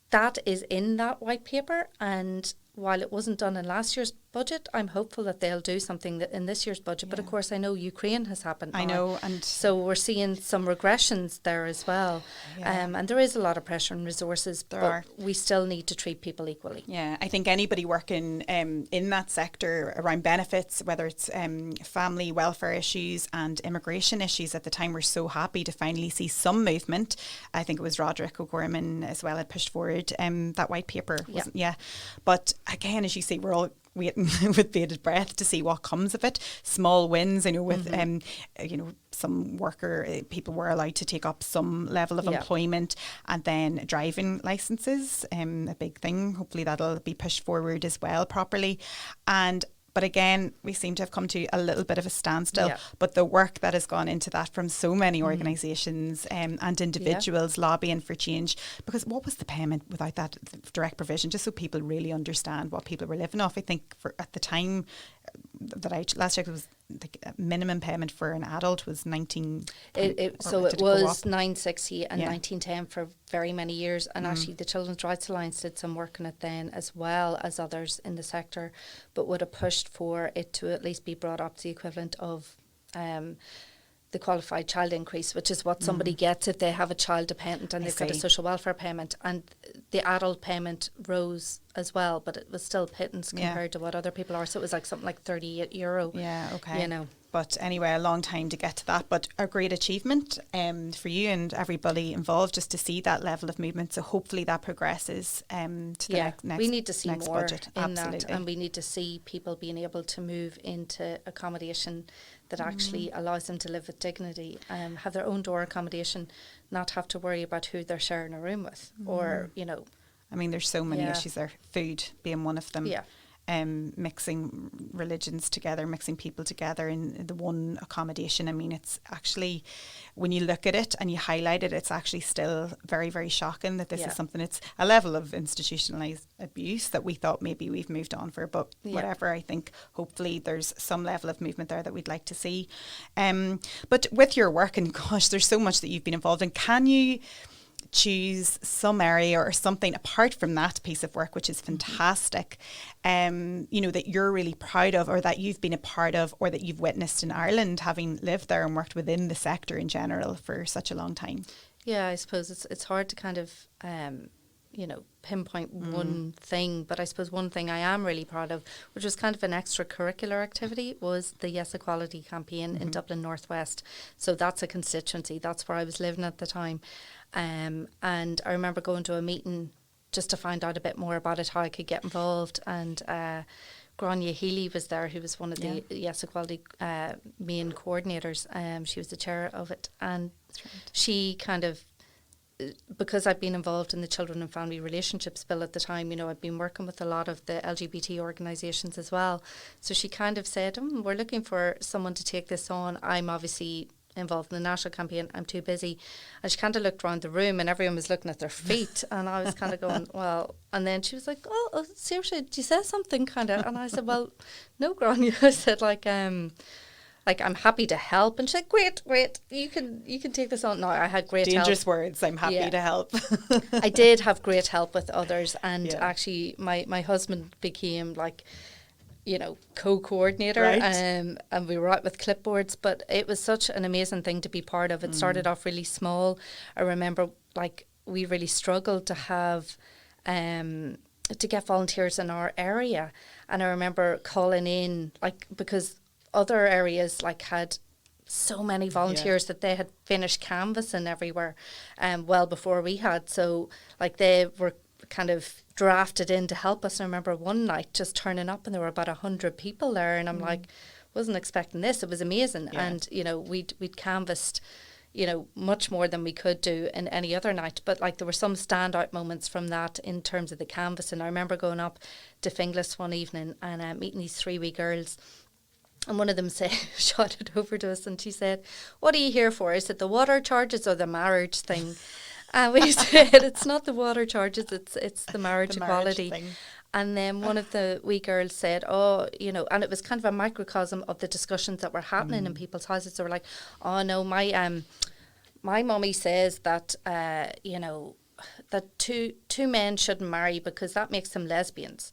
that is in that white paper, and while it wasn't done in last year's budget, I'm hopeful that they'll do something in this year's budget. But of course, I know Ukraine has happened. I know, and so we're seeing some regressions there as well. And there is a lot of pressure on resources, but we still need to treat people equally. Yeah, I think anybody working in that sector around benefits, whether it's family welfare issues and immigration issues, at the time we're so happy to finally see some movement. I think it was Roderick O'Gorman as well had pushed forward that white paper, wasn't? Yeah. But again, as you say, we're all waiting with bated breath to see what comes of it. Small wins, with some people were allowed to take up some level of employment, and then driving licenses, a big thing. Hopefully that'll be pushed forward as well properly. But again, we seem to have come to a little bit of a standstill. Yeah. But the work that has gone into that from so many organisations and individuals lobbying for change, because what was the payment without that direct provision? Just so people really understand what people were living off. I think at the time that I last checked, it was the minimum payment for an adult was 19. It was 960 and 1910 for very many years, and actually the Children's Rights Alliance did some work on it then, as well as others in the sector, but would have pushed for it to at least be brought up to the equivalent of the qualified child increase, which is what somebody gets if they have a child dependent and they've got a social welfare payment. And the adult payment rose as well, but it was still pittance compared to what other people are. So it was like something like €38. Yeah, okay. But anyway, a long time to get to that, but a great achievement for you and everybody involved, just to see that level of movement. So hopefully that progresses to the next we need to see next more budget. in Absolutely. that, and we need to see people being able to move into accommodation that actually allows them to live with dignity, have their own door accommodation, not have to worry about who they're sharing a room with, or, I mean, there's so many issues there, food being one of them. Yeah. Mixing religions together, mixing people together in the one accommodation. I mean, it's actually, when you look at it and you highlight it, it's actually still very, very shocking that this is something, it's a level of institutionalised abuse that we thought maybe we've moved on for, but whatever, I think hopefully there's some level of movement there that we'd like to see. But with your work, and gosh, there's so much that you've been involved in, can you choose some area or something apart from that piece of work, which is fantastic, that you're really proud of, or that you've been a part of, or that you've witnessed in Ireland, having lived there and worked within the sector in general for such a long time? Yeah, I suppose it's hard to kind of pinpoint one thing, but I suppose one thing I am really proud of, which was kind of an extracurricular activity, was the Yes Equality campaign in Dublin Northwest. So that's a constituency, that's where I was living at the time. And I remember going to a meeting just to find out a bit more about it, how I could get involved, and Grania Healy was there, who was one of the Yes Equality main coordinators. She was the chair of it, and she kind of, because I'd been involved in the Children and Family Relationships Bill at the time, I'd been working with a lot of the LGBT organisations as well. So she kind of said, we're looking for someone to take this on. I'm obviously involved in the national campaign, I'm too busy. And she kind of looked around the room and everyone was looking at their feet, and I was kind of going, well, and then she was like, oh seriously, did you say something kind of? And I said, well, no, Grania. I said, I'm happy to help. And she's like, great, you can take this on. No, I had great help. Dangerous words, I'm happy to help. I did have great help with others, and actually my husband became co-coordinator, right. And we were out with clipboards, but it was such an amazing thing to be part of. It started off really small. I remember we really struggled to have to get volunteers in our area, and I remember calling in because other areas had so many volunteers that they had finished canvassing everywhere well before we had, so they were kind of drafted in to help us. I remember one night just turning up and there were about 100 people there, and I'm wasn't expecting this. It was amazing. And we'd canvassed much more than we could do in any other night, but there were some standout moments from that in terms of the canvassing. I remember going up to Finglas one evening and meeting these 3 wee girls And one of them said, shouted over to us, and she said, "What are you here for? Is it the water charges or the marriage thing?" And we said, "It's not the water charges, it's the marriage equality." Thing. And then one of the wee girls said, "Oh, you know," and it was kind of a microcosm of the discussions that were happening in people's houses. They were like, "Oh no, my mummy says that you know, that two men shouldn't marry because that makes them lesbians."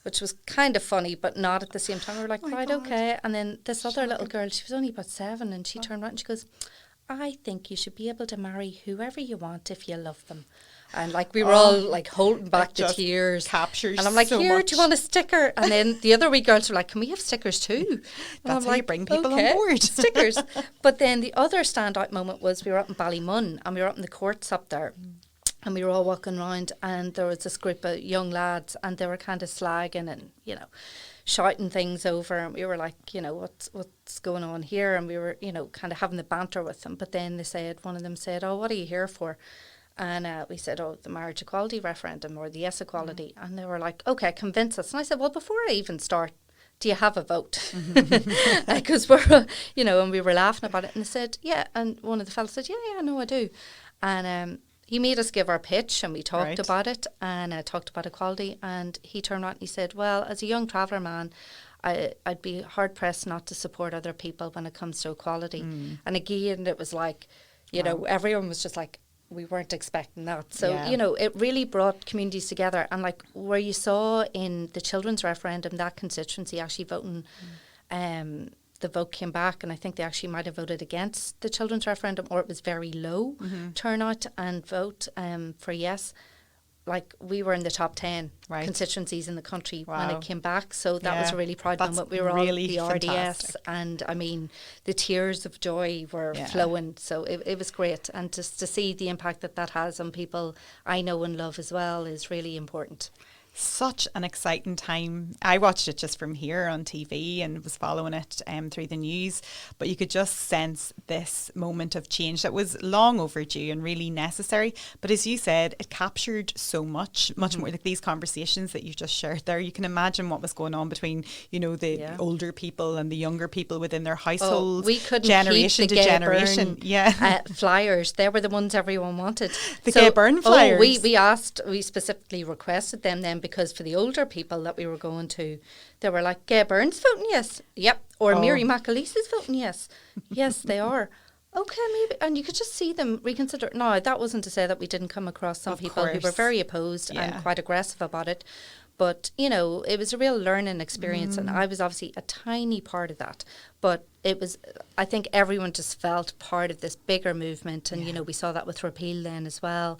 Which was kind of funny, but not at the same time. We were like, right, God. Okay. And then this other little girl, she was only about 7, and she turned around and she goes, "I think you should be able to marry whoever you want if you love them." And like we were all like holding back the tears. Captures and I'm like, so "Here, much. do you want a sticker?" And then the other wee girls were like, "Can we have stickers too?" That's how you bring people on board. Stickers. But then the other standout moment was we were up in Ballymun, and we were up in the courts up there. And we were all walking around, and there was this group of young lads, and they were kind of slagging and, you know, shouting things over. And we were like, you know, what's going on here? And we were, you know, kind of having the banter with them. But then one of them said, "Oh, what are you here for?" And we said, "Oh, the marriage equality referendum or the yes equality." And they were like, "Okay, convince us." And I said, "Well, before I even start, do you have a vote?" Because we're, you know, and we were laughing about it. And they said, "Yeah." And one of the fellas said, yeah, no, I do. And he made us give our pitch, and we talked about it, and talked about equality. And he turned around and he said, "Well, as a young traveller man, I'd be hard pressed not to support other people when it comes to equality." And again, it was like, you know, everyone was just like, we weren't expecting that. So, you know, it really brought communities together. And like where you saw in the children's referendum, that constituency actually voting, the vote came back, and I think they actually might have voted against the children's referendum, or it was very low turnout and vote for yes. Like we were in the top 10 constituencies in the country when it came back. So that was a really proud moment. We were really all the RDS, and I mean, the tears of joy were flowing. So it was great. And just to see the impact that has on people I know and love as well is really important. Such an exciting time. I watched it just from here on TV and was following it through the news, but you could just sense this moment of change that was long overdue and really necessary. But as you said, it captured so much more, like these conversations that you just shared there. You can imagine what was going on between, you know, the older people and the younger people within their households. We couldn't generation keep to generation. Flyers. They were the ones everyone wanted. The Gay Byrne flyers. We specifically requested them then, because for the older people that we were going to, they were like, "Gay Byrne's voting yes." Yep. Or Mary McAleese's voting yes. Yes, they are. Okay, maybe. And you could just see them reconsider. No, that wasn't to say that we didn't come across some people who were very opposed and quite aggressive about it. But, you know, it was a real learning experience, and I was obviously a tiny part of that. But it was, I think everyone just felt part of this bigger movement. And, you know, we saw that with repeal then as well.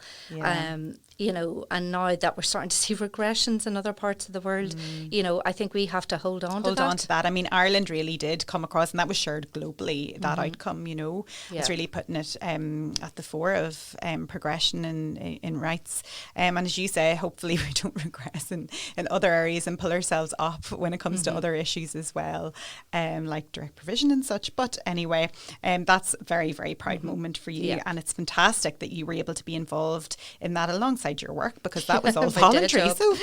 You know, and now that we're starting to see regressions in other parts of the world, you know, I think we have to hold on to that. I mean, Ireland really did come across, and that was shared globally, that outcome, you know. It's really putting it at the fore of progression in rights. And as you say, hopefully we don't regress in other areas and pull ourselves up when it comes to other issues as well, like direct provision and such. But anyway, that's a very, very proud moment for you. And it's fantastic that you were able to be involved in that alongside your work, because that was all voluntary. So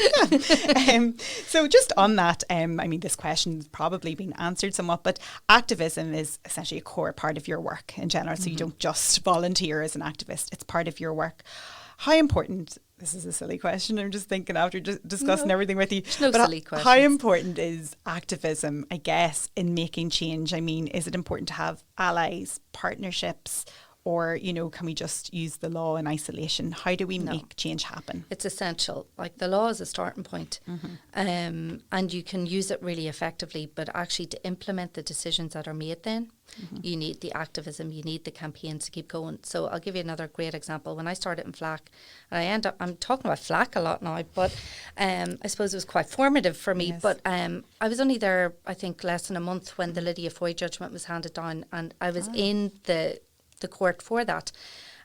just on that, I mean, this question's probably been answered somewhat, but activism is essentially a core part of your work in general. So you don't just volunteer as an activist, it's part of your work. How important, this is a silly question, I'm just thinking after discussing everything with you, but silly questions. How important is activism, I guess, in making change? I mean, is it important to have allies, partnerships, or, you know, can we just use the law in isolation? How do we make change happen? It's essential. Like, the law is a starting point, and you can use it really effectively, but actually to implement the decisions that are made then, you need the activism, you need the campaigns to keep going. So I'll give you another great example. When I started in FLAC, and I'm talking about FLAC a lot now, but I suppose it was quite formative for me. Yes. But I was only there, I think, less than a month when the Lydia Foy judgment was handed down, and I was in the court for that.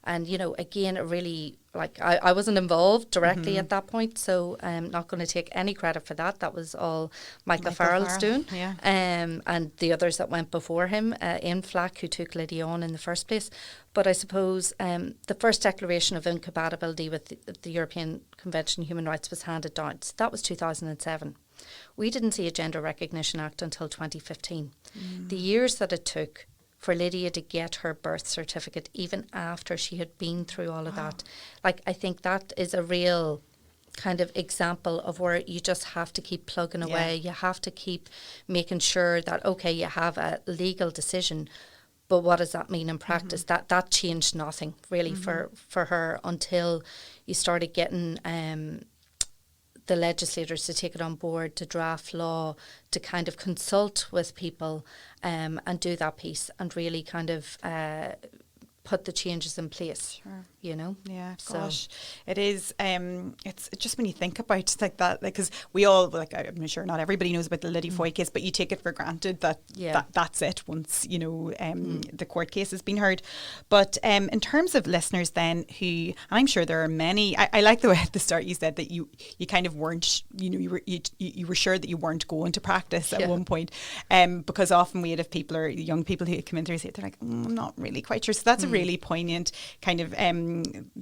And, you know, again, it really, like, I wasn't involved directly at that point, so I'm not going to take any credit for that. That was all Michael Farrell's doing. And the others that went before him in FLAC, who took Lydia on in the first place. But I suppose the first declaration of incompatibility with the European Convention on Human Rights was handed down. So that was 2007. We didn't see a Gender Recognition Act until 2015. The years that it took for Lydia to get her birth certificate, even after she had been through all of that, like, I think that is a real kind of example of where you just have to keep plugging away. You have to keep making sure that, okay, you have a legal decision, but what does that mean in practice? That changed nothing really for her until you started getting the legislators to take it on board, to draft law, to kind of consult with people and do that piece and really kind of put the changes in place. You know? Yeah, gosh. It is, it's just when you think about like that, like, because we all, like, I'm sure not everybody knows about the Lydia Foy case, but you take it for granted that, that's it once, you know, the court case has been heard. But in terms of listeners then who, and I'm sure there are many, I like the way at the start you said that you kind of weren't, you know, you were sure that you weren't going to practice at one point, because often we'd have people or young people who come in through, they're like, I'm not really quite sure. So that's a really poignant kind of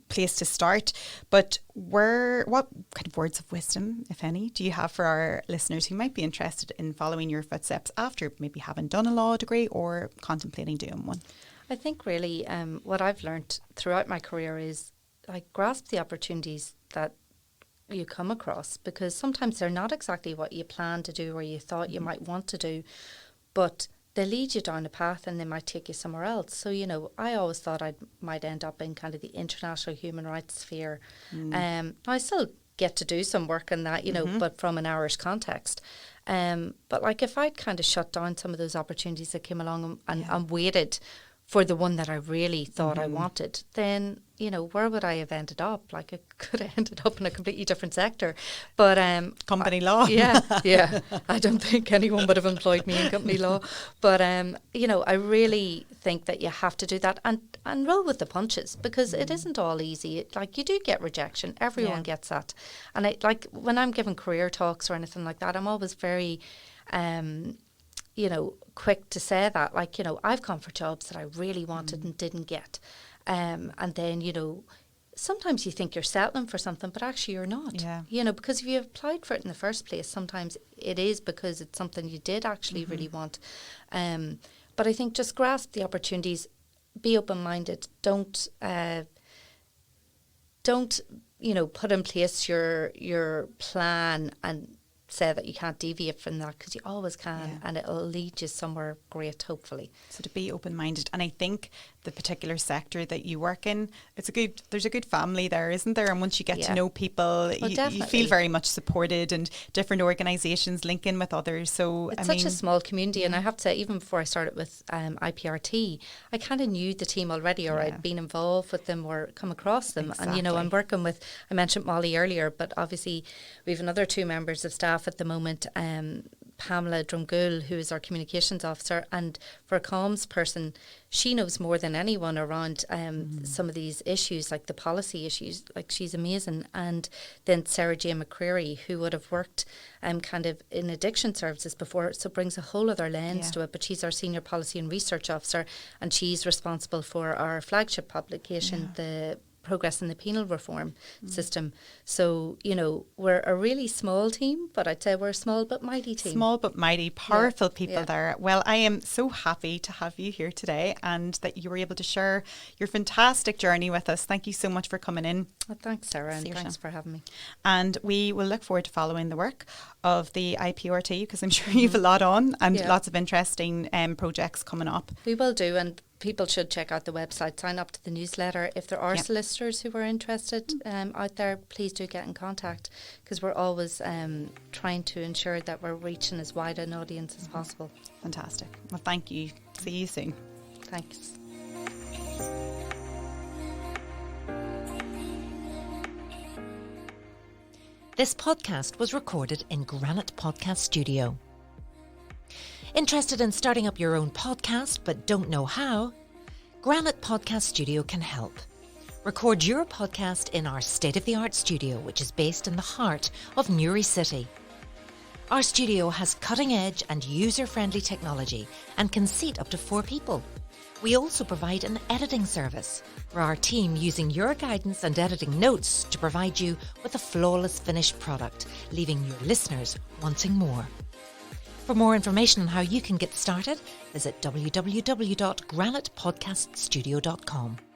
place to start. But what kind of words of wisdom, if any, do you have for our listeners who might be interested in following your footsteps after maybe having done a law degree or contemplating doing one? I think really what I've learned throughout my career is, like, grasp the opportunities that you come across, because sometimes they're not exactly what you plan to do or you thought you might want to do, but they lead you down a path and they might take you somewhere else. So, you know, I always thought I might end up in kind of the international human rights sphere. I still get to do some work in that, you know, but from an Irish context. But like, if I'd kind of shut down some of those opportunities that came along and waited for the one that I really thought I wanted, then, you know, where would I have ended up? Like, I could have ended up in a completely different sector. But company law. Yeah. I don't think anyone would have employed me in company law. But, you know, I really think that you have to do that and roll with the punches, because it isn't all easy. Like, you do get rejection. Everyone gets that. And I, like, when I'm giving career talks or anything like that, I'm always very you know, quick to say that, like, you know, I've gone for jobs that I really wanted and didn't get. And then, you know, sometimes you think you're settling for something, but actually you're not. You know, because if you applied for it in the first place, sometimes it is because it's something you did actually really want. But I think just grasp the opportunities, be open-minded, don't you know, put in place your plan and say that you can't deviate from that, because you always can, and it'll lead you somewhere great, hopefully. So to be open-minded. And I think the particular sector that you work in, there's a good family there, isn't there? And once you get to know people, you feel very much supported, and different organisations link in with others. So it's such a small community, and I have to say, even before I started with IPRT, I kind of knew the team already, or I'd been involved with them or come across them. And, you know, I'm working with, I mentioned Molly earlier, but obviously we have another 2 members of staff at the moment, Pamela Drumgool, who is our communications officer, and for a comms person, she knows more than anyone around some of these issues, like the policy issues. Like, she's amazing. And then Sarah J. McCreary, who would have worked kind of in addiction services before, so brings a whole other lens to it. But she's our senior policy and research officer, and she's responsible for our flagship publication, the Progress in the Penal Reform System. So, you know, we're a really small team, but I'd say we're a small but mighty team. Small but mighty, powerful people there. Well, I am so happy to have you here today, and that you were able to share your fantastic journey with us. Thank you so much for coming in. Well, thanks, Sarah, and thanks for having me. And we will look forward to following the work of the IPRT, because I'm sure you have a lot on, and lots of interesting projects coming up. We will do, and people should check out the website, sign up to the newsletter. If there are solicitors who are interested out there, please do get in contact, because we're always trying to ensure that we're reaching as wide an audience as possible. Fantastic. Well, thank you. See you soon. Thanks. This podcast was recorded in Granite Podcast Studio. Interested in starting up your own podcast but don't know how? Granite Podcast Studio can help. Record your podcast in our state-of-the-art studio, which is based in the heart of Newry City. Our studio has cutting-edge and user-friendly technology and can seat up to 4 people. We also provide an editing service for our team using your guidance and editing notes to provide you with a flawless finished product, leaving your listeners wanting more. For more information on how you can get started, visit www.granitepodcaststudio.com.